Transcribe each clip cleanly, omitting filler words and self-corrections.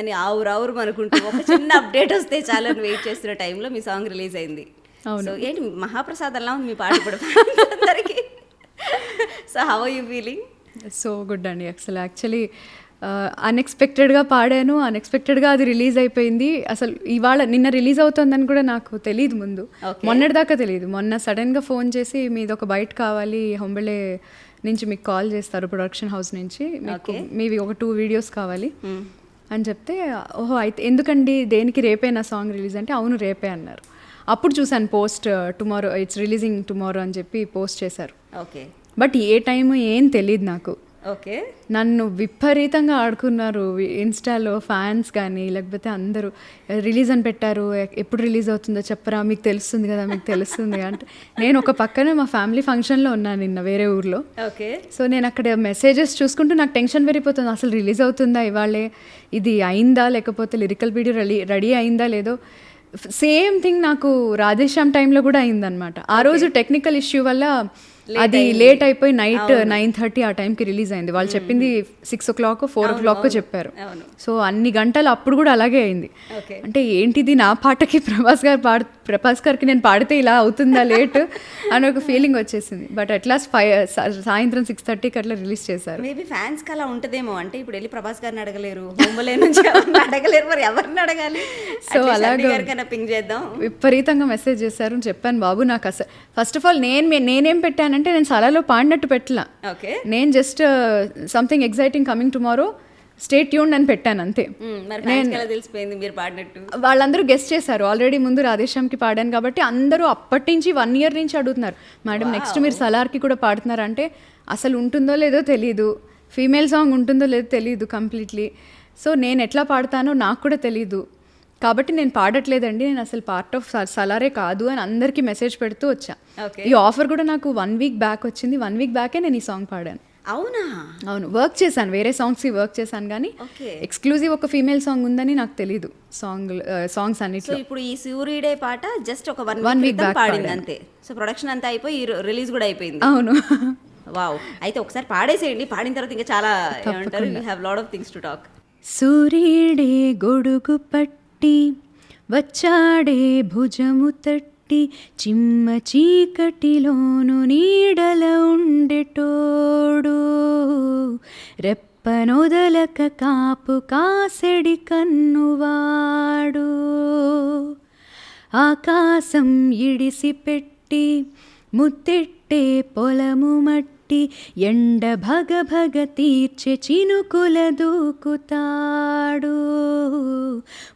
అని ఆవురావురు అనుకుంటూ ఒక చిన్న అప్డేట్ వస్తే చాలా అని వెయిట్ చేస్తున్న టైంలో మీ సాంగ్ రిలీజ్ అయింది. సో ఏంటి మహాప్రసాదంలా ఉంది మీ పాట ఇప్పుడు అందరికి. So how are you feeling? So good అండి. యాక్చువల్లీ అన్ఎక్స్పెక్టెడ్గా పాడాను, అన్ఎక్స్పెక్టెడ్గా అది రిలీజ్ అయిపోయింది. అసలు ఇవాళ నిన్న రిలీజ్ అవుతుందని కూడా నాకు తెలియదు, ముందు మొన్నటిదాకా తెలియదు. మొన్న సడన్గా ఫోన్ చేసి మీది ఒక బైట్ కావాలి, హొంబళే నుంచి మీకు కాల్ చేస్తారు ప్రొడక్షన్ హౌస్ నుంచి, మీకు మీవి ఒక 2 వీడియోస్ కావాలి అని చెప్తే, ఓహో అయితే ఎందుకండి దేనికి, రేపే నా సాంగ్ రిలీజ్ అంటే అవును రేపే అన్నారు. అప్పుడు చూసాను post, tomorrow it's releasing tomorrow అని చెప్పి పోస్ట్ చేశారు. ఓకే, బట్ ఏ టైము ఏం తెలియదు నాకు. ఓకే, నన్ను విపరీతంగా ఆడుకున్నారు ఇన్స్టాలో ఫ్యాన్స్ కానీ, లేకపోతే అందరూ రిలీజ్ అని పెట్టారు, ఎప్పుడు రిలీజ్ అవుతుందో చెప్పరా, మీకు తెలుస్తుంది కదా, మీకు తెలుస్తుంది అంటే. నేను ఒక పక్కన మా ఫ్యామిలీ ఫంక్షన్లో ఉన్నాను నిన్న వేరే ఊర్లో. ఓకే, సో నేను అక్కడ మెసేజెస్ చూసుకుంటూ నాకు టెన్షన్ పెరిగిపోతుంది, అసలు రిలీజ్ అవుతుందా ఇవాళే, ఇది అయిందా, లేకపోతే లిరికల్ వీడియో రెడీ అయిందా లేదో. సేమ్ థింగ్ నాకు రాధేశ్యామ్ టైంలో కూడా అయిందనమాట. ఆ రోజు టెక్నికల్ ఇష్యూ వల్ల అది లేట్ అయిపోయి నైట్ 9:30 ఆ టైంకి రిలీజ్ అయింది. వాళ్ళు చెప్పింది 6 o'clock 4 o'clock చెప్పారు. సో అన్ని గంటలు అప్పుడు కూడా అలాగే అయింది. అంటే ఏంటిది, నా పాటకి ప్రభాస్ గారికి నేను పాడితే ఇలా అవుతుందా లేట్ అని ఒక ఫీలింగ్ వచ్చేసింది. బట్ అట్లాస్ట్ సాయంత్రం 6:30కి అట్లా రిలీజ్ చేశారు. మేబీ ఫ్యాన్స్ కి అలా ఉంటదేమో, అంటే ఇప్పుడు వెళ్ళి ప్రభాస్ గారిని అడగలేరు, హోంబలే నుంచి అడగలేరు, మరి ఎవరిని అడగాలి? సో అలాగే పింగ్ చేద్దాం. విపరీతంగా మెసేజ్ చేశారు. చెప్పాను బాబు నాకు అసలు ఫస్ట్ ఆఫ్ ఆల్ నేనేం పెట్టానంటే, నేను సలాలో పాడినట్టు పెట్టలా, నేను just something exciting coming tomorrow stay tuned అని పెట్టాను అంతే. తెలిసిపోయింది మీరు పాడినట్టు. వాళ్ళందరూ గెస్ట్ చేశారు, ఆల్రెడీ ముందు రాధేశ్యామ్కి పాడాను కాబట్టి అందరూ అప్పటి నుంచి 1 year నుంచి అడుగుతున్నారు, మేడం నెక్స్ట్ మీరు సలార్కి కూడా పాడుతున్నారు అంటే. అసలు ఉంటుందో లేదో తెలీదు, ఫీమేల్ సాంగ్ ఉంటుందో లేదో తెలీదు కంప్లీట్లీ. సో నేను ఎట్లా పాడతానో నాకు కూడా తెలీదు, కాబట్టి నేను పాడట్లేదండి, నేను అసలు పార్ట్ ఆఫ్ సలారే కాదు అని అందరికీ మెసేజ్ పెడుతూ వచ్చా. ఈ ఆఫర్ కూడా నాకు 1 week బ్యాక్ వచ్చింది. 1 week బ్యాకే నేను ఈ సాంగ్ పాడాను. అవునా? అవును, వర్క్ చేశాను, వేరే సాంగ్స్కి వర్క్ చేశాను, కానీ ఎక్స్క్లూజివ్ ఒక ఫీమేల్ సాంగ్ ఉందని నాకు తెలీదు సాంగ్స్ అన్నిట్లో. ఇప్పుడు ఈ సూర్యుడే పాట జస్ట్ ఒక 1 week బ్యాక్ పాడింది అంతే. సో ప్రొడక్షన్ అంతా అయిపోయి రిలీజ్ కూడా అయిపోయింది. అవును. వావ్, అయితే ఒకసారి పాడేసేయండి, పాడిన తర్వాత ఇంకా చాలా ఏమంటారు, you have lot of things to talk. సూర్యుడే గొడుగు పట్టి వచ్చాడే భుజము తట్టి, చిమ్మ చీకటిలోను నీడల ఉండెటోడు, రెప్పనొదలక కాపు కాసెడి కన్నువాడు, ఆకాశం ఇడిసి పెట్టి ముత్తెట్టే పొలము మట్టి, ఎండ భగ భగ తీర్చె చినుకుల దూకుతాడు,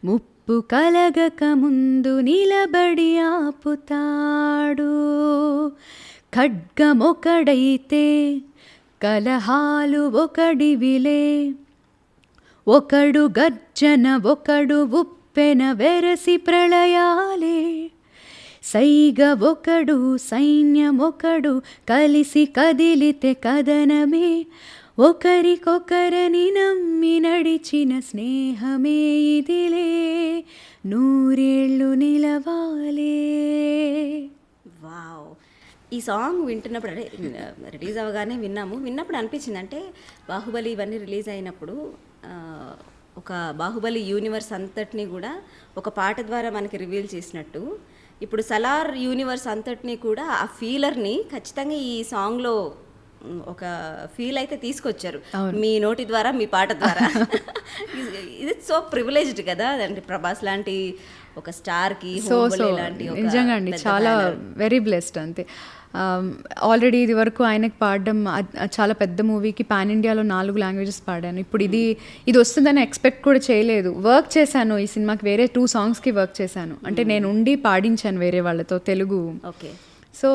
ముప్పు కలగక ముందు నిలబడి ఆపుతాడు, ఖడ్గమొకడైతే కలహాలు ఒకడివిలే, ఒకడు గర్జన ఒకడు ఉప్పెన వెరసి ప్రళయాలే, సైగ ఒకడు సైన్యమొకడు కలిసి కదిలితే కదనమే, ఒకరికొకరని నమ్మి నడిచిన స్నేహమే ఇదిలే, 100 ఏళ్ళు నిలవాలే. వావ్, ఈ సాంగ్ వింటున్నప్పుడు, అంటే రిలీజ్ అవ్వగానే విన్నప్పుడు అనిపించింది, అంటే బాహుబలి ఇవన్నీ రిలీజ్ అయినప్పుడు ఒక బాహుబలి యూనివర్స్ అంతటినీ కూడా ఒక పాట ద్వారా మనకి రివీల్ చేసినట్టు, ఇప్పుడు సలార్ యూనివర్స్ అంతటినీ కూడా ఆ ఫీలర్ని ఖచ్చితంగా ఈ సాంగ్లో ఒక ఫీల్ అయితే తీసుకొచ్చారు మీ నోటి ద్వారా, మీ పాట ద్వారా. ఇది సో ప్రివిలేజ్డ్ కదా, అంటే ప్రభాస్ లాంటి ఒక స్టార్కి లాంటి. నిజంగా అండి, చాలా వెరీ బ్లెస్డ్ అంతే. ఆల్రెడీ ఇది వరకు ఆయనకి పాడడం, చాలా పెద్ద మూవీకి పాన్ ఇండియాలో 4 languages పాడాను. ఇప్పుడు ఇది వస్తుందని ఎక్స్పెక్ట్ కూడా చేయలేదు. వర్క్ చేశాను ఈ సినిమాకి, వేరే 2 songsకి వర్క్ చేశాను, అంటే నేను ఉండి పాడించాను వేరే వాళ్ళతో తెలుగు. ఓకే, సో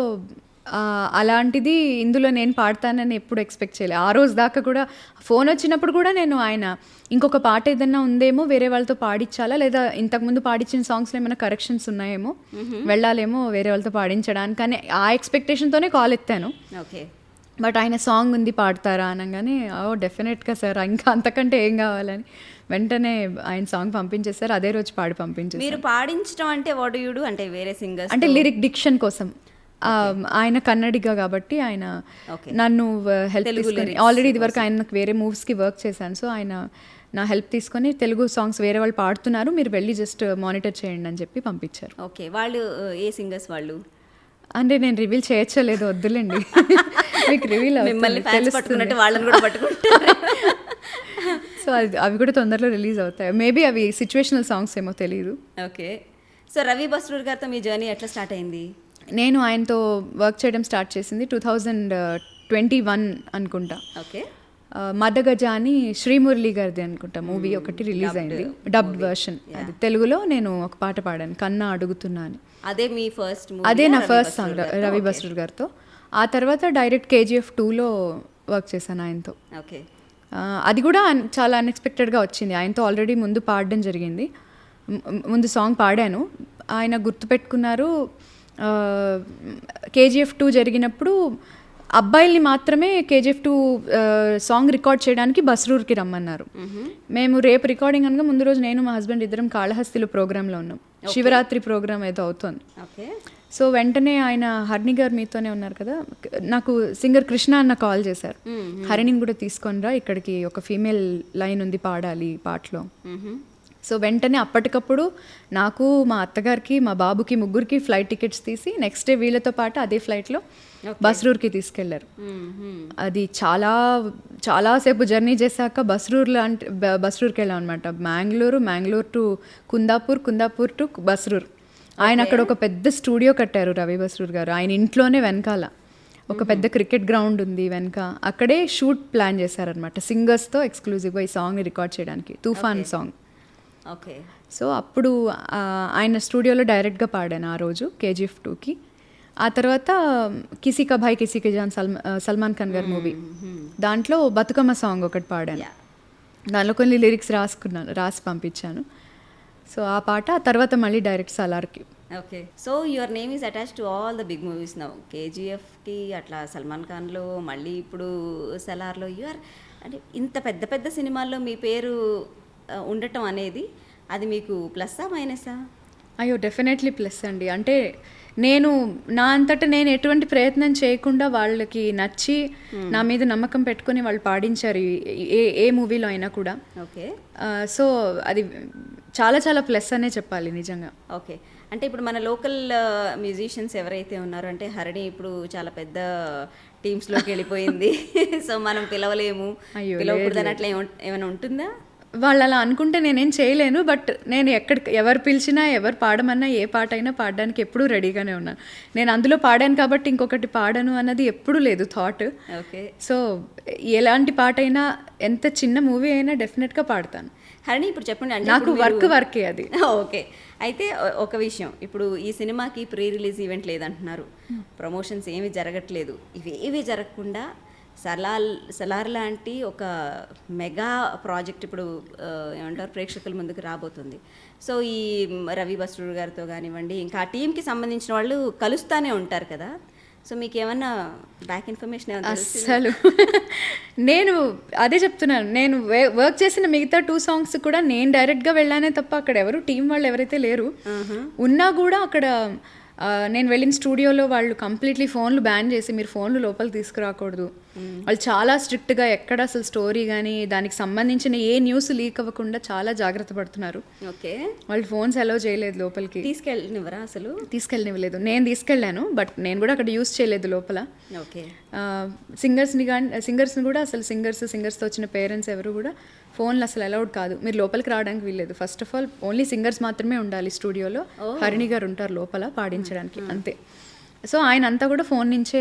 అలాంటిది ఇందులో నేను పాడతానని ఎప్పుడు ఎక్స్పెక్ట్ చేయలేదు. ఆ రోజు దాకా కూడా ఫోన్ వచ్చినప్పుడు కూడా నేను ఆయన ఇంకొక పాట ఏదన్నా ఉందేమో వేరే వాళ్ళతో పాడించాలా, లేదా ఇంతకుముందు పాడించిన సాంగ్స్లో ఏమైనా కరెక్షన్స్ ఉన్నాయేమో, వెళ్ళాలేమో వేరే వాళ్ళతో పాడించడానికి, కానీ ఆ ఎక్స్పెక్టేషన్తోనే కాల్ ఎత్తాను. ఓకే, బట్ ఆయన సాంగ్ ఉంది పాడతారా అనగానే, ఓ డెఫినెట్గా సార్, ఇంకా అంతకంటే ఏం కావాలని వెంటనే ఆయన సాంగ్ పంపించేస్తారు. అదే రోజు పాడి పంపించేస్తారు. మీరు పాడించడం అంటే వాట్ డు యు డు, అంటే వేరే సింగర్స్, అంటే లిరిక్ డిక్షన్ కోసం. ఆయన కన్నడిగా కాబట్టి ఆయన నన్ను హెల్ప్ తీసుకొని, ఆల్రెడీ ఇది వరకు ఆయన వేరే మూవ్స్కి వర్క్ చేశాను, సో ఆయన నా హెల్ప్ తీసుకొని తెలుగు సాంగ్స్ వేరే వాళ్ళు పాడుతున్నారు, మీరు వెళ్ళి జస్ట్ మానిటర్ చేయండి అని చెప్పి పంపించారు. ఓకే, వాళ్ళు ఏ సింగర్స్ వాళ్ళు? అంటే నేను రివీల్ చేయొచ్చలేదు, వద్దులేండి. మీకు రివీల్ మిమ్మల్ని ఫ్యాన్స్ పట్టుకున్నట్టు వాళ్ళని కూడా పట్టుకుంటారు. సో అవి కూడా తొందరలో రిలీజ్ అవుతాయి. మేబీ అవి సిచ్యువేషనల్ సాంగ్స్ ఏమో తెలియదు. ఓకే, సో రవి బస్రూర్ గారితో మీ జర్నీ ఎట్లా స్టార్ట్ అయింది? నేను ఆయనతో వర్క్ చేయడం స్టార్ట్ చేసింది 2021 అనుకుంటా. ఓకే, మదగజ అని శ్రీమురళి గారిది అనుకుంటా మూవీ ఒకటి రిలీజ్ అయింది, డబ్డ్ వర్షన్. అది తెలుగులో నేను ఒక పాట పాడాను, కన్నా అడుగుతున్నా అని. అదే మీ ఫస్ట్? అదే నా ఫస్ట్ సాంగ్ రవి బస్రూర్ గారితో. ఆ తర్వాత డైరెక్ట్ KGF 2లో వర్క్ చేశాను ఆయనతో. ఓకే, అది కూడా చాలా అన్ఎక్స్పెక్టెడ్గా వచ్చింది. ఆయనతో ఆల్రెడీ ముందు పాడడం జరిగింది, ముందు సాంగ్ పాడాను, ఆయన గుర్తుపెట్టుకున్నారు. KGF 2 జరిగినప్పుడు అబ్బాయిల్ని మాత్రమే KGF 2 సాంగ్ రికార్డ్ చేయడానికి బస్రూర్కి రమ్మన్నారు. మేము రేపు రికార్డింగ్ అనగా ముందు రోజు నేను మా హస్బెండ్ ఇద్దరం కాళహస్తిలో ప్రోగ్రాంలో ఉన్నాం, శివరాత్రి ప్రోగ్రామ్ ఏదో అవుతుంది. ఓకే, సో వెంటనే ఆయన హరిణి గారు మీతోనే ఉన్నారు కదా, నాకు సింగర్ కృష్ణ అన్న కాల్ చేశారు, హరిణిని కూడా తీసుకొని రా ఇక్కడికి, ఒక ఫీమేల్ లైన్ ఉంది పాడాలి పాటలో. సో వెంటనే అప్పటికప్పుడు నాకు, మా అత్తగారికి, మా బాబుకి, ముగ్గురికి ఫ్లైట్ టికెట్స్ తీసి నెక్స్ట్ డే వీళ్ళతో పాటు అదే ఫ్లైట్లో బస్రూర్కి తీసుకెళ్లారు. అది చాలాసేపు జర్నీ చేశాక బస్రూర్కి వెళ్ళాం అనమాట. Mangalore to Kundapur to Basrur. ఆయన అక్కడ ఒక పెద్ద స్టూడియో కట్టారు రవి బస్రూర్ గారు. ఆయన ఇంట్లోనే వెనకాల ఒక పెద్ద క్రికెట్ గ్రౌండ్ ఉంది వెనక, అక్కడే షూట్ ప్లాన్ చేశారనమాట సింగర్స్తో ఎక్స్క్లూజివ్గా ఈ సాంగ్ని రికార్డ్ చేయడానికి, తుఫాన్ సాంగ్. ఓకే, సో అప్పుడు ఆయన స్టూడియోలో డైరెక్ట్గా పాడాను ఆ రోజు KGF 2కి. ఆ తర్వాత కిసీ కా భాయ్ కిసీ కి జాన్ సల్మాన్ ఖాన్ గారి మూవీ, దాంట్లో బతుకమ్మ సాంగ్ ఒకటి పాడాను. దానిలో కొన్ని లిరిక్స్ రాసి పంపించాను. సో ఆ పాట ఆ తర్వాత మళ్ళీ డైరెక్ట్ సలార్కి. Okay, so your name is attach to all the big movies now. KGFకి అట్లా సల్మాన్ ఖాన్లో, మళ్ళీ ఇప్పుడు సలార్లో యూఆర్, అంటే ఇంత పెద్ద పెద్ద సినిమాల్లో మీ పేరు ఉండటం అనేది అది మీకు ప్లస్సా మైనసా? అయ్యో డెఫినెట్లీ ప్లస్ అండి. అంటే నేను నా అంతటా నేను ఎటువంటి ప్రయత్నం చేయకుండా వాళ్ళకి నచ్చి నా మీద నమ్మకం పెట్టుకొని వాళ్ళు పాడించారు ఏ మూవీలో అయినా కూడా. ఓకే, సో అది చాలా చాలా ప్లస్ అనే చెప్పాలి నిజంగా. ఓకే, అంటే ఇప్పుడు మన లోకల్ మ్యూజిషియన్స్ ఎవరైతే ఉన్నారో, అంటే హరిణి ఇప్పుడు చాలా పెద్ద టీమ్స్లోకి వెళ్ళిపోయింది. సో మనం పిలవలేము, పిలవకూడదని అట్లా ఏమైనా ఉంటుందా? వాళ్ళు అలా అనుకుంటే నేనేం చేయలేను. బట్ నేను ఎవరు పిలిచినా, ఎవరు పాడమన్నా, ఏ పాట అయినా పాడడానికి ఎప్పుడూ రెడీగానే ఉన్నాను. నేను అందులో పాడాను కాబట్టి ఇంకొకటి పాడను అన్నది ఎప్పుడూ లేదు థాట్. ఓకే, సో ఎలాంటి పాట అయినా, ఎంత చిన్న మూవీ అయినా డెఫినెట్గా పాడతాను. హరిణి ఇప్పుడు చెప్పండి, అంటే నాకు వర్కే అది. ఓకే, అయితే ఒక విషయం, ఇప్పుడు ఈ సినిమాకి ప్రీ రిలీజ్ ఈవెంట్ లేదంటున్నారు, ప్రమోషన్స్ ఏమీ జరగట్లేదు. ఇవేవి జరగకుండా సలార్ లాంటి ఒక మెగా ప్రాజెక్ట్ ఇప్పుడు ఏమంటారు ప్రేక్షకుల ముందుకు రాబోతుంది. సో ఈ రవి బస్రూర్ గారితో కానివ్వండి, ఇంకా ఆ టీంకి సంబంధించిన వాళ్ళు కలుస్తూనే ఉంటారు కదా, సో మీకు ఏమన్నా బ్యాక్ ఇన్ఫర్మేషన్ ఏమన్నా? అసలు నేను అదే చెప్తున్నాను, నేను వర్క్ చేసిన మిగతా 2 సాంగ్స్ కూడా నేను డైరెక్ట్గా వెళ్ళానే తప్ప అక్కడ ఎవరు టీం వాళ్ళు ఎవరైతే లేరు. ఉన్నా కూడా అక్కడ నేను వెళ్ళిన స్టూడియోలో వాళ్ళు కంప్లీట్లీ ఫోన్లు బ్యాన్ చేసి, మీరు ఫోన్లు లోపలికి తీసుకురాకూడదు, వాళ్ళు చాలా స్ట్రిక్ట్గా ఎక్కడ అసలు స్టోరీ కానీ దానికి సంబంధించిన ఏ న్యూస్ లీక్ అవ్వకుండా చాలా జాగ్రత్త పడుతున్నారు. ఓకే, వాళ్ళు ఫోన్స్ అలౌ చేయలేదు లోపలికి. తీసుకెళ్ళనివ్వరా? అసలు తీసుకెళ్ళనివ్వలేదు. నేను తీసుకెళ్ళాను, బట్ నేను కూడా అక్కడ యూస్ చేయలేదు లోపల. ఓకే, సింగర్స్ని కూడా అసలు సింగర్స్తో వచ్చిన పేరెంట్స్ ఎవరు కూడా ఫోన్లు అసలు అలౌడ్ కాదు, మీరు లోపలికి రావడానికి వీల్లేదు. First of all only singers మాత్రమే ఉండాలి స్టూడియోలో. హరిణి గారు ఉంటారు లోపల పాడించడానికి, అంతే. సో ఆయన అంతా కూడా ఫోన్ నుంచే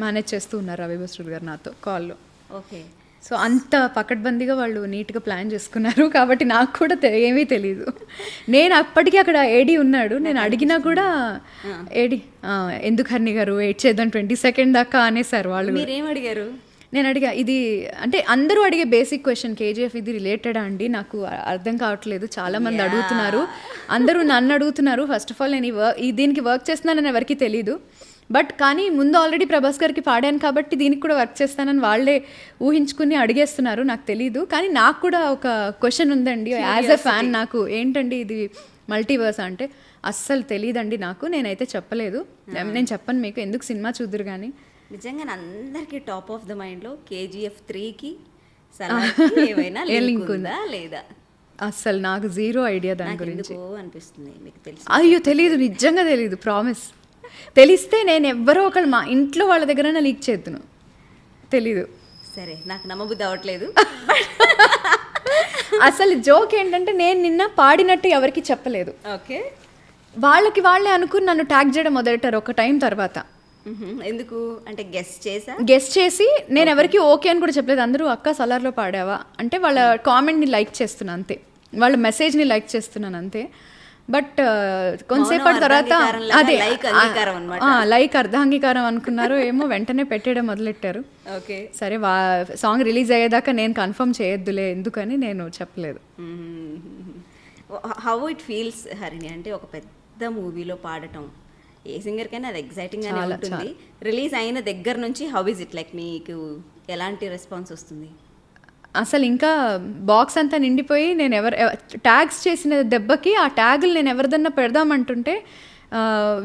మేనేజ్ చేస్తూ ఉన్నారు రవి బస్రూర్ గారు నాతో కాల్లో. ఓకే, సో అంత పకడ్బందీగా వాళ్ళు నీట్గా ప్లాన్ చేసుకున్నారు కాబట్టి నాకు కూడా ఏమీ తెలీదు. నేను అప్పటికీ అక్కడ ఏడీ ఉన్నాడు, నేను అడిగినా కూడా ఏడీ ఎందుకు హరిణి గారు వెయిట్ చేద్దాం 22nd దాకా అనేసారు వాళ్ళు. మీరేం అడిగారు? నేను అడిగా, ఇది అంటే అందరూ అడిగే బేసిక్ క్వశ్చన్, KGF ఇది రిలేటెడా అండి, నాకు అర్థం కావట్లేదు, చాలామంది అడుగుతున్నారు, అందరూ నన్ను అడుగుతున్నారు. ఫస్ట్ ఆఫ్ ఆల్ నేను దీనికి వర్క్ చేస్తున్నానని ఎవరికి తెలీదు, బట్ కానీ ముందు ఆల్రెడీ ప్రభాస్ గారికి పాడాను కాబట్టి దీనికి కూడా వర్క్ చేస్తానని వాళ్ళే ఊహించుకుని అడిగేస్తున్నారు, నాకు తెలీదు. కానీ నాకు కూడా ఒక క్వశ్చన్ ఉందండి యాజ్ ఎ ఫ్యాన్, నాకు ఏంటండి ఇది మల్టీవర్స్ అంటే అస్సలు తెలియదండి నాకు, నేనైతే చెప్పలేదు, నేను చెప్పను మీకు, ఎందుకు సినిమా చూద్దరు కానీ. నిజంగా అందరికీ టాప్ ఆఫ్ ద మైండ్లో KGF 3కి సలార్కి ఏమైనా ఏ లింక్ లింక్ ఉందా లేదా? అస్సలు నాకు జీరో ఐడియా దాని నాకు గురించి. ఎందుకో అనిపిస్తుంది మీకు తెలుసు. అయ్యో తెలీదు, నిజంగా తెలీదు, ప్రామిస్. తెలిస్తే నేను ఎవ్వరో ఒకళ్ళు మా ఇంట్లో వాళ్ళ దగ్గరైనా లీక్ చేద్దును. తెలీదు. సరే, నాకు నమ్మబుద్ధి అవ్వట్లేదు. అసలు జోక్ ఏంటంటే నేను నిన్న పాడినట్టు ఎవరికి చెప్పలేదు. ఓకే. వాళ్ళకి వాళ్ళే అనుకుని నన్ను ట్యాగ్ చేయడం మొదలెట్టారు ఒక టైం తర్వాత. ఎందుకు అంటే గెస్ చేసి నేను ఎవరికి ఓకే అని కూడా చెప్పలేదు. అందరూ అక్క సలార్లో పాడావా అంటే వాళ్ళ కామెంట్ని లైక్ చేస్తున్నాను అంతే, వాళ్ళ మెసేజ్ని లైక్ చేస్తున్నాను అంతే. బట్ కొంతసేపటి తర్వాత అదే లైక్ అర్ధాంగీకారం అనుకున్నారు ఏమో, వెంటనే పెట్టేయడం మొదలెట్టారు. ఓకే. సరే సాంగ్ రిలీజ్ అయ్యేదాకా నేను కన్ఫర్మ్ చేయొద్దులే ఎందుకని నేను చెప్పలేదు. హౌ ఇట్ ఫీల్స్ హరిణి అంటే ఒక పెద్ద మూవీలో పాడటం ఏ సింగర్కైనా అది ఎగ్జైటింగ్ గానే ఉంటుంది. రిలీజ్ అయిన దగ్గర నుంచి హౌ ఇస్ ఇట్ లైక్, మీకు ఎలాంటి రెస్పాన్స్ వస్తుంది? అసలు ఇంకా బాక్స్ అంతా నిండిపోయి నేను ట్యాగ్స్ చేసిన దెబ్బకి ఆ ట్యాగులు నేను ఎవరిదన్నా పెడదామంటుంటే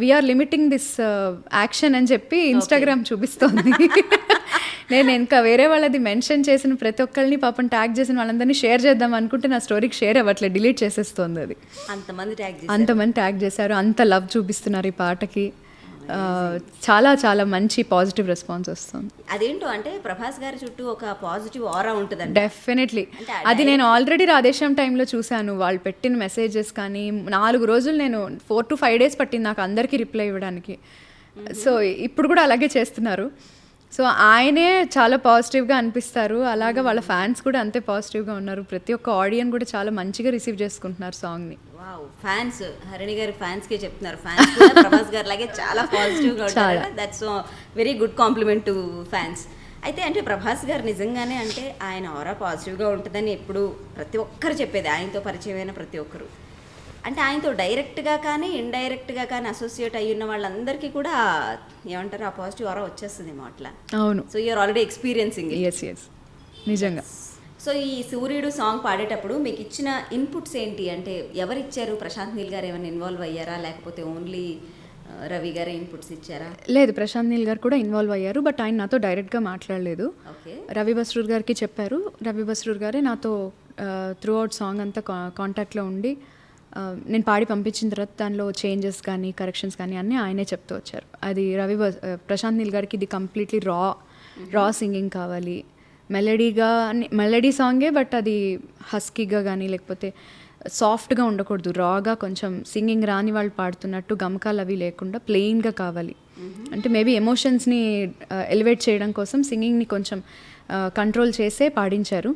వీఆర్ లిమిటింగ్ దిస్ యాక్షన్ అని చెప్పి ఇన్స్టాగ్రామ్ చూపిస్తోంది. నేను ఇంకా వేరే వాళ్ళది మెన్షన్ చేసిన ప్రతి ఒక్కరిని పాపం ట్యాగ్ చేసిన వాళ్ళందరినీ షేర్ చేద్దాం అనుకుంటే నా స్టోరీకి షేర్ అవ్వట్లేదు, డిలీట్ చేసేస్తోంది అది. అంతమంది ట్యాగ్ చేశారు, అంత లవ్ చూపిస్తున్నారు ఈ పాటకి. చాలా చాలా మంచి పాజిటివ్ రెస్పాన్స్ వస్తుంది. అదేంటో అంటే ప్రభాస్ గారి చుట్టూ ఒక పాజిటివ్ ఆరా ఉంటుంది. డెఫినెట్లీ అది నేను ఆల్రెడీ రాధేశ్యామ్ టైంలో చూశాను. వాళ్ళు పెట్టిన మెసేజెస్ కానీ 4 రోజులు నేను 4 to 5 days పట్టింది నాకు అందరికీ రిప్లై ఇవ్వడానికి. సో ఇప్పుడు కూడా అలాగే చేస్తున్నారు. సో ఆయనే చాలా పాజిటివ్గా అనిపిస్తారు, అలాగా వాళ్ళ ఫ్యాన్స్ కూడా అంతే పాజిటివ్గా ఉన్నారు. ప్రతి ఒక్క ఆడియన్స్ కూడా చాలా మంచిగా రిసీవ్ చేసుకుంటున్నారు సాంగ్ని. వావ్, ఫ్యాన్స్ హరిణి గారి ఫ్యాన్స్కే చెప్తున్నారు, ఫ్యాన్స్ ప్రభాస్ గారి లాగే చాలా పాజిటివ్గా ఉంటారు. That's very good complement to fans. అయితే అంటే ప్రభాస్ గారు నిజంగానే అంటే ఆయన ఆరా పాజిటివ్గా ఉంటుందని ఎప్పుడు ప్రతి ఒక్కరు చెప్పేది, ఆయనతో పరిచయమైన ప్రతి ఒక్కరు. అంటే ఆయనతో డైరెక్ట్గా కానీ ఇండైరెక్ట్గా కానీ అసోసియేట్ అయ్యి ఉన్న వాళ్ళందరికీ కూడా ఏమంటారు ఆ పాజిటివ్ ఆరా వచ్చేస్తుందేమో అట్లా. అవును. So you're already experiencing. Yes నిజంగా. సో ఈ సూర్యుడు సాంగ్ పాడేటప్పుడు మీకు ఇచ్చిన ఇన్పుట్స్ ఏంటి? అంటే ఎవరు ఇచ్చారు? ప్రశాంత్ నీల్ గారు ఏమైనా ఇన్వాల్వ్ అయ్యారా, లేకపోతే ఓన్లీ రవి గారే ఇన్పుట్స్ ఇచ్చారా? లేదు, ప్రశాంత్ నీల్ గారు కూడా ఇన్వాల్వ్ అయ్యారు, బట్ ఆయన నాతో డైరెక్ట్గా మాట్లాడలేదు. రవి బస్రూర్ గారికి చెప్పారు. రవి బస్రూర్ గారే నాతో త్రూ అవుట్ సాంగ్ అంతా కాంటాక్ట్లో ఉండి నేను పాడి పంపించిన తర్వాత దానిలో చేంజెస్ కానీ కరెక్షన్స్ కానీ అన్నీ ఆయనే చెప్తూ వచ్చారు. అది ప్రశాంత్ నీల్ గారికి ఇది కంప్లీట్లీ రా సింగింగ్ కావాలి, మెలడీ సాంగే, బట్ అది హస్కీగా కానీ లేకపోతే సాఫ్ట్గా ఉండకూడదు, రాగా కొంచెం సింగింగ్ రాని వాళ్ళు పాడుతున్నట్టు గమకాలు అవి లేకుండా ప్లెయిన్గా కావాలి. అంటే మేబీ ఎమోషన్స్ని ఎలివేట్ చేయడం కోసం సింగింగ్ని కొంచెం కంట్రోల్ చేసే పాడించారు.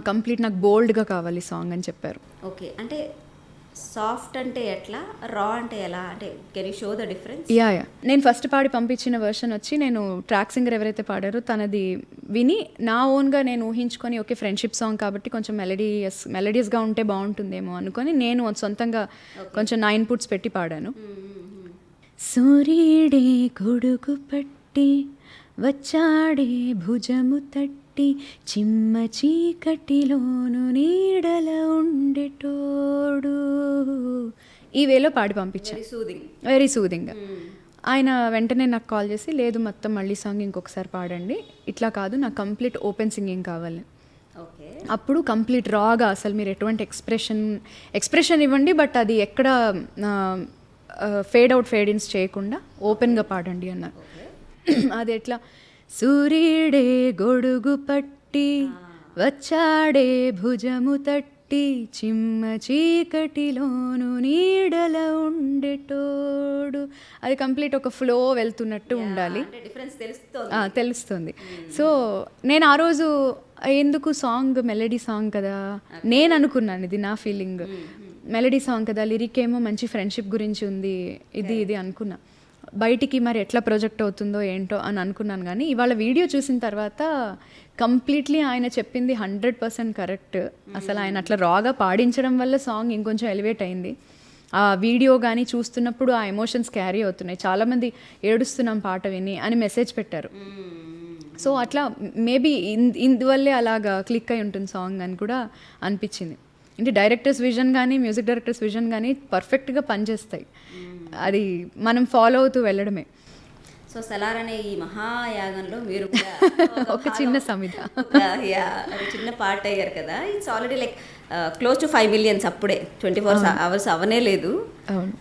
కంప్లీట్ నాకు బోల్డ్గా కావాలి సాంగ్ అని చెప్పారు. ఓకే. అంటే సాఫ్ట్ అంటే ఎట్లా, రా అంటే ఎలా, అంటే can you show the difference? Yeah నేను ఫస్ట్ పాడి పంపించిన వర్షన్ వచ్చి నేను ట్రాక్ సింగర్ ఎవరైతే పాడారో తనది విని నా ఓన్గా నేను ఊహించుకొని ఓకే ఫ్రెండ్షిప్ సాంగ్ కాబట్టి కొంచెం మెలడియస్గా ఉంటే బాగుంటుందేమో అనుకొని నేను సొంతంగా కొంచెం నా ఇన్పుట్స్ పెట్టి పాడాను. సూర్యుడే గొడుగు పట్టి వచ్చాడే భుజము తట్టి చిమ్మ చీకటిలోను నీడల ఉండేటోడు, ఈ వేలో పాడి పంపించాను. వెరీ సూదింగ్గా. ఆయన వెంటనే నాకు కాల్ చేసి లేదు మొత్తం మళ్ళీ సాంగ్ ఇంకొకసారి పాడండి, ఇట్లా కాదు నాకు కంప్లీట్ ఓపెన్ సింగింగ్ కావాలి. అప్పుడు కంప్లీట్ రాగా అసలు మీరు ఎటువంటి ఎక్స్ప్రెషన్ ఇవ్వండి, బట్ అది ఎక్కడ ఫేడ్ అవుట్ ఫేడ్ ఇన్స్ చేయకుండా ఓపెన్గా పాడండి అన్నారు. అది ఎట్లా, సూర్యుడే గొడుగు పట్టి వచ్చాడే భుజము తట్టి చిమ్మ చీకటిలోను నీడల ఉండేటోడు, అది కంప్లీట్ ఒక ఫ్లో వెళ్తున్నట్టు ఉండాలి, తెలుస్తుంది. సో నేను ఆ రోజు ఎందుకు సాంగ్ మెలడీ సాంగ్ కదా నేను అనుకున్నాను, ఇది నా ఫీలింగ్, మెలడీ సాంగ్ కదా, లిరిక్ ఏమో మంచి ఫ్రెండ్షిప్ గురించి ఉంది, ఇది అనుకున్నా. బయటికి మరి ఎట్లా ప్రొజెక్ట్ అవుతుందో ఏంటో అని అనుకున్నాను. కానీ ఇవాళ వీడియో చూసిన తర్వాత కంప్లీట్లీ ఆయన చెప్పింది 100% కరెక్ట్. అసలు ఆయన అట్లా రాగా పాడించడం వల్ల సాంగ్ ఇంకొంచెం ఎలివేట్ అయింది. ఆ వీడియో కానీ చూస్తున్నప్పుడు ఆ ఎమోషన్స్ క్యారీ అవుతున్నాయి. చాలామంది ఏడుస్తున్నాం పాట విని అని మెసేజ్ పెట్టారు. సో అట్లా మేబీ ఇందువల్లే అలాగా క్లిక్ అయి ఉంటుంది సాంగ్ అని కూడా అనిపించింది. అంటే డైరెక్టర్స్ విజన్ కానీ మ్యూజిక్ డైరెక్టర్స్ విజన్ కానీ పర్ఫెక్ట్గా పనిచేస్తాయి, అది మనం ఫాలో అవుతూ వెళ్ళడమే. సో సలార్ అనే ఈ మహాయాగంలో మీరు కూడా ఒక చిన్న సమిత. ఒక చిన్న పార్ట్ అయ్యారు కదా. It's already like close to 5 million అప్పుడే, 24 hours అవనే లేదు.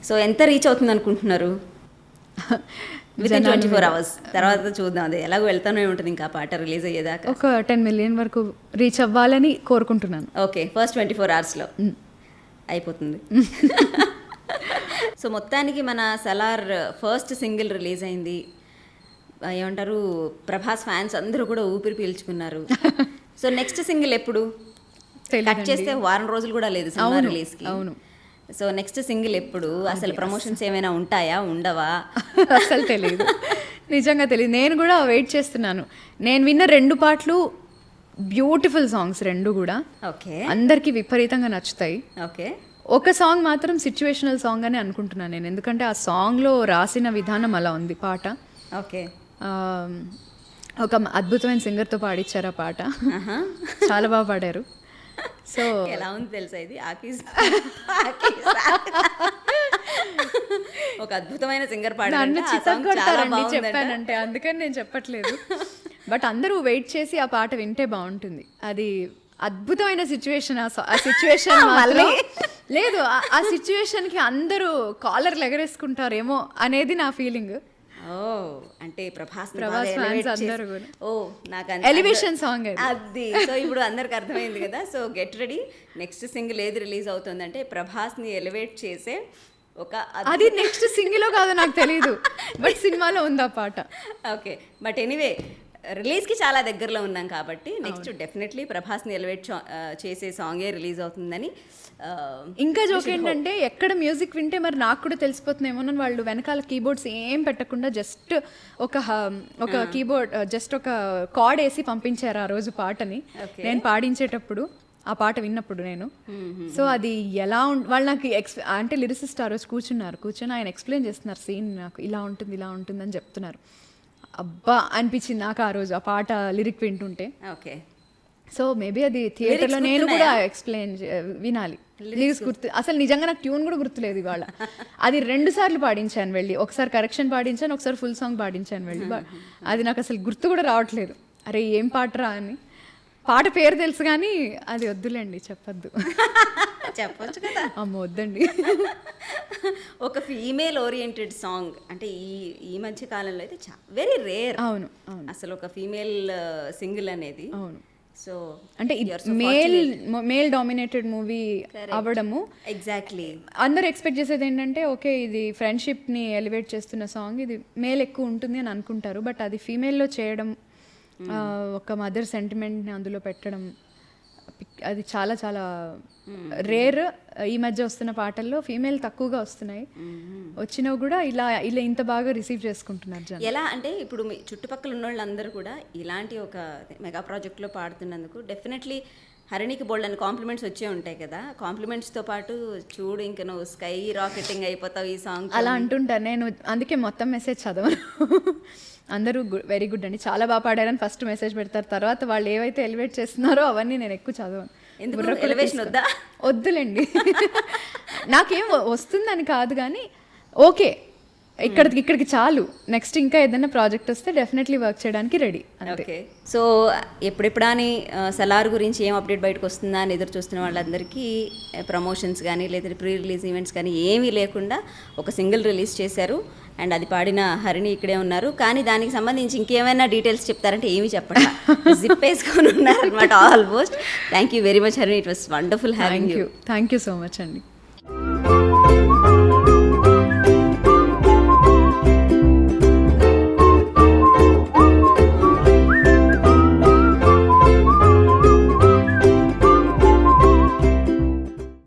సో ఎంత రీచ్ అవుతుంది అనుకుంటున్నారు? విత్ ఇన్ 24 hours తర్వాత చూద్దాం, అది ఎలాగో వెళ్తానే ఉంటుంది ఇంకా పాట రిలీజ్ అయ్యేదాకా. ఒక 10 million వరకు రీచ్ అవ్వాలని కోరుకుంటున్నాను. ఓకే, ఫస్ట్ 24 hours అయిపోతుంది. సో మొత్తానికి మన సలార్ ఫస్ట్ సింగిల్ రిలీజ్ అయింది. ఏమంటారు, ప్రభాస్ ఫ్యాన్స్ అందరూ కూడా ఊపిరి పీల్చుకున్నారు. సో నెక్స్ట్ సింగిల్ ఎప్పుడు? కట్ చేస్తే వారం రోజులు కూడా లేదు సినిమా రిలీజ్కి. అవును. సో నెక్స్ట్ సింగిల్ ఎప్పుడు? అసలు ప్రమోషన్స్ ఏమైనా ఉంటాయా, ఉండవా? అసలు తెలియదు, నిజంగా తెలియదు. నేను కూడా వెయిట్ చేస్తున్నాను. నేను విన్న 2 పాటలు బ్యూటిఫుల్ సాంగ్స్, 2 కూడా ఓకే, అందరికీ విపరీతంగా నచ్చుతాయి. ఓకే. ఒక సాంగ్ మాత్రం సిచ్యువేషనల్ సాంగ్ అని అనుకుంటున్నాను నేను, ఎందుకంటే ఆ సాంగ్లో రాసిన విధానం అలా ఉంది పాట. ఓకే. ఒక అద్భుతమైన సింగర్తో పాడిచ్చారు ఆ పాట, చాలా బాగా పాడారు. సో ఎలా ఉంది తెలుసా ఇది? ఒక అద్భుతమైన సింగర్ నన్ను చిత్తగొడతారండి చెప్పానంటే, అందుకని నేను చెప్పట్లేదు. బట్ అందరూ వెయిట్ చేసి ఆ పాట వింటే బాగుంటుంది. అది అద్భుతమైన సిచ్యువేషన్. ఆ సిచ్యువేషన్ లేదు, ఆ సిచ్యువేషన్కి అందరూ కాలర్లు ఎగరేసుకుంటారేమో అనేది నా ఫీలింగ్. ఓ, అంటే ప్రభాస్ ఫ్యాన్స్ అందరూ కూడా. ఓ, నాకు ఎలివేషన్ సాంగ్ అది. సో ఇప్పుడు అందరికి అర్థమైంది కదా. So get ready, next single ఏది రిలీజ్ అవుతుందంటే ప్రభాస్ని ఎలివేట్ చేసే ఒక, అది నెక్స్ట్ సింగిలో కాదో నాకు తెలియదు, బట్ సినిమాలో ఉంది ఆ పాట. ఓకే, బట్ ఎనీవే రిలీజ్కి చాలా దగ్గరలో ఉన్నాం కాబట్టి నెక్స్ట్ డెఫినెట్లీ ప్రభాస్ని ఎలివేట్ చేసే సాంగే రిలీజ్ అవుతుందని. ఇంకా జోక్ ఏంటంటే, ఎక్కడ మ్యూజిక్ వింటే మరి నాకు కూడా తెలిసిపోతుందేమో, వాళ్ళు వెనకాల కీబోర్డ్స్ ఏం పెట్టకుండా జస్ట్ ఒక కీబోర్డ్, జస్ట్ ఒక కార్డ్ వేసి పంపించారు ఆ రోజు పాటని నేను పాడించేటప్పుడు, ఆ పాట విన్నప్పుడు నేను. సో అది ఎలా వాళ్ళు నాకు అంటే లిరిసిస్ట్ ఆ రోజు కూర్చొని ఆయన ఎక్స్ప్లెయిన్ చేస్తున్నారు సీన్, నాకు ఇలా ఉంటుంది అని చెప్తున్నారు. అబ్బా అనిపించింది నాకు ఆ రోజు ఆ పాట లిరిక్ వింటుంటే. ఓకే. సో మేబీ అది థియేటర్లో నేను కూడా వినాలి. లిరిక్స్ గుర్తు, అసలు నిజంగా నాకు ట్యూన్ కూడా గుర్తులేదు ఇవాళ. అది 2 సార్లు పాడించాను వెళ్ళి, ఒకసారి కరెక్షన్ పాడించాను, ఒకసారి ఫుల్ సాంగ్ పాడించాను వెళ్ళి. అది నాకు అసలు గుర్తు కూడా రావట్లేదు. అరే ఏం పాటరా అని. పాట పేరు తెలుసు కానీ అది వద్దులేండి, చెప్పొద్దు. చెప్పొచ్చు కదా. అమ్మ వద్దండి. ఒక ఫీమేల్ ఓరియంటెడ్ సాంగ్ అంటే ఈ మధ్య కాలంలో అయితే వెరీ రేర్. అవును, అసలు ఒక ఫీమేల్ సింగిల్ అనేది. అవును. సో అంటే మేల్ డామినేటెడ్ మూవీ అవ్వడము. ఎగ్జాక్ట్లీ. అందరూ ఎక్స్పెక్ట్ చేసేది ఏంటంటే, ఓకే ఇది ఫ్రెండ్షిప్ని ఎలివేట్ చేస్తున్న సాంగ్, ఇది మేల్ ఎక్కువ ఉంటుంది అని అనుకుంటారు. బట్ అది ఫీమేల్లో చేయడం, ఒక మదర్ సెంటిమెంట్ని అందులో పెట్టడం, అది చాలా చాలా రేర్. ఈ మధ్య వస్తున్న పాటల్లో ఫీమేల్ తక్కువగా వస్తున్నాయి, వచ్చినవి కూడా ఇలా ఇంత బాగా రిసీవ్ చేసుకుంటున్నారు జనం. ఎలా అంటే ఇప్పుడు మీ చుట్టుపక్కల ఉన్న వాళ్ళందరూ కూడా ఇలాంటి ఒక మెగా ప్రాజెక్ట్లో పాడుతున్నందుకు డెఫినెట్లీ హరిణికి బోల్డ్ అని కాంప్లిమెంట్స్ వచ్చే ఉంటాయి కదా. కాంప్లిమెంట్స్తో పాటు చూడు ఇంకా నువ్వు స్కై రాకెటింగ్ అయిపోతావు ఈ సాంగ్ అలా అంటుంటారు. నేను అందుకే మొత్తం మెసేజ్ చదవను. అందరూ వెరీ గుడ్ అండి, చాలా బాగా పాడారని ఫస్ట్ మెసేజ్ పెడతారు. తర్వాత వాళ్ళు ఏవైతే ఎలివేట్ చేస్తున్నారో అవన్నీ నేను ఎక్కువ చదవను. వద్దులేండి. నాకేం వస్తుందని కాదు కానీ, ఓకే ఇక్కడికి చాలు, నెక్స్ట్ ఇంకా ఏదైనా ప్రాజెక్ట్ వస్తే డెఫినెట్లీ వర్క్ చేయడానికి రెడీ. ఓకే. సో ఎప్పుడెప్పుడని సలార్ గురించి ఏం అప్డేట్ బయటకు వస్తుందా అని ఎదురు చూస్తున్న వాళ్ళందరికీ ప్రమోషన్స్ కానీ లేదా ప్రీ రిలీజ్ ఈవెంట్స్ కానీ ఏమీ లేకుండా ఒక సింగిల్ రిలీజ్ చేశారు. అండ్ అది పాడిన హరిణి ఇక్కడే ఉన్నారు. కానీ దానికి సంబంధించి ఇంకేమైనా డీటెయిల్స్ చెప్తారంటే ఏమీ చెప్పండి, జిప్ వేసుకొని ఉన్నారనమాట almost. Thank you very much Harini, it was wonderful having you. Thank you so much అండి.